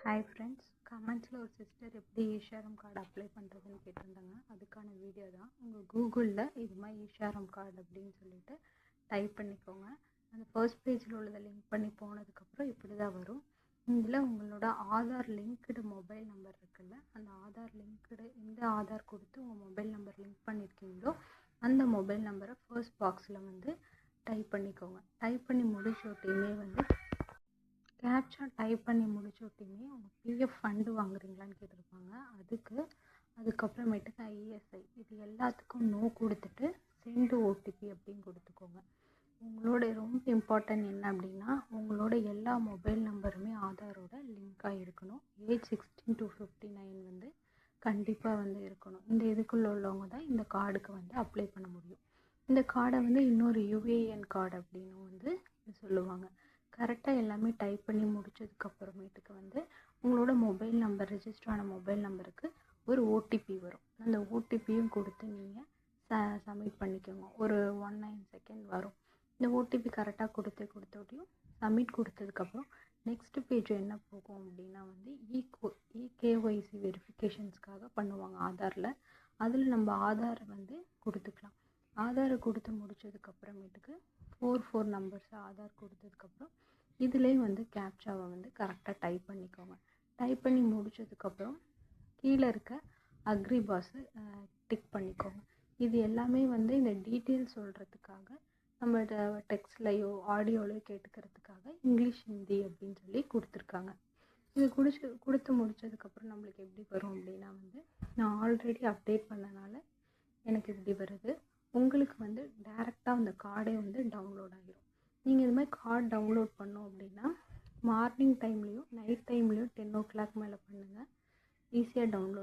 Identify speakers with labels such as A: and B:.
A: Hi friends, கமெண்ட்ஸில் ஒரு sister எப்படி ஈஷாரம் கார்டு அப்ளை பண்ணுறதுன்னு கேட்டிருந்தாங்க. அதுக்கான வீடியோ தான். உங்கள் கூகுளில் இது மாதிரி ஈஷாரம் கார்டு அப்படின்னு சொல்லிட்டு டைப் பண்ணிக்கோங்க. அந்த ஃபர்ஸ்ட் பேஜில் உள்ளதை லிங்க் பண்ணி போனதுக்கப்புறம் இப்படி தான் வரும். இதில் உங்களோட ஆதார் லிங்க்டு மொபைல் நம்பர் இருக்குல்ல, அந்த ஆதார் லிங்க்டு எந்த ஆதார் கொடுத்து உங்கள் மொபைல் நம்பர் லிங்க் பண்ணியிருக்கீங்களோ அந்த மொபைல் நம்பரை ஃபர்ஸ்ட் பாக்ஸில் டைப் பண்ணிக்கோங்க. டைப் பண்ணி முடிச்சோட்டையுமே கேப்சா டைப் பண்ணி முடிச்சோட்டையுமே உங்கள் பிஎஃப் ஃபண்டு வாங்குறீங்களான்னு கேட்டிருப்பாங்க. அதுக்கப்புறமேட்டுக்கு ஐஎஸ்ஐ இது எல்லாத்துக்கும் நோ கொடுத்துட்டு சென்ட் ஓடிபி அப்படின்னு கொடுத்துக்கோங்க. உங்களோட ரொம்ப இம்பார்ட்டன்ட் என்ன அப்படின்னா, உங்களோட எல்லா மொபைல் நம்பருமே ஆதாரோட லிங்காக இருக்கணும். ஏஜ் 16 to 59 கண்டிப்பாக இருக்கணும். இந்த இதுக்குள்ள உள்ளவங்க தான் இந்த கார்டுக்கு அப்ளை பண்ண முடியும். இந்த கார்டை இன்னொரு யுஏஎன் கார்டு அப்படின்னு சொல்லுவாங்க. கரெக்டாக எல்லாமே டைப் பண்ணி முடிச்சதுக்கப்புறமேட்டுக்கு உங்களோட மொபைல் நம்பர் ரெஜிஸ்டர் ஆன மொபைல் நம்பருக்கு ஒரு ஓடிபி வரும். அந்த ஓடிபியும் கொடுத்து நீங்கள் சப்மிட் பண்ணிக்கோங்க. ஒரு 1-9 செகண்ட் வரும். இந்த ஓடிபி கரெக்டாக கொடுத்தோடையும் சப்மிட் கொடுத்ததுக்கப்புறம் நெக்ஸ்ட் பேஜ் என்ன போகும் அப்படின்னா இகேஒய்சி வெரிஃபிகேஷன்ஸ்க்காக பண்ணுவாங்க ஆதாரில். அதில் நம்ம ஆதாரை கொடுத்துக்கலாம். ஆதாரை கொடுத்து முடிச்சதுக்கப்புறமேட்டுக்கு 4 நம்பர்ஸ் ஆதார் கொடுத்ததுக்கப்புறம் இதுலேயே கேப்சாவை கரெக்டாக டைப் பண்ணிக்கோங்க. டைப் பண்ணி முடிச்சதுக்கப்புறம் கீழே இருக்க அக்ரி பாஸை டிக் பண்ணிக்கோங்க. இது எல்லாமே இந்த டீட்டெயில்ஸ் சொல்கிறதுக்காக நம்ம டெக்ஸ்ட்லையோ ஆடியோலையோ கேட்டுக்கிறதுக்காக இங்கிலீஷ் ஹிந்தி அப்படின்னு சொல்லி கொடுத்துருக்காங்க. இது கொடுத்து முடிச்சதுக்கப்புறம் நம்மளுக்கு எப்படி வரும் அப்படின்னா நான் ஆல்ரெடி அப்டேட் பண்ணனால எனக்கு இப்படி வருது. உங்களுக்கு டேரெக்டாக அந்த கார்டே டவுன்லோட் ஆகிரும். நீங்கள் இது மாதிரி கார்டு டவுன்லோட் பண்ணோம் அப்படின்னா மார்னிங் டைம்லேயும் நைட் டைம்லேயும் 10 o'clock மேலே பண்ணுங்கள். ஈஸியாக டவுன்லோட்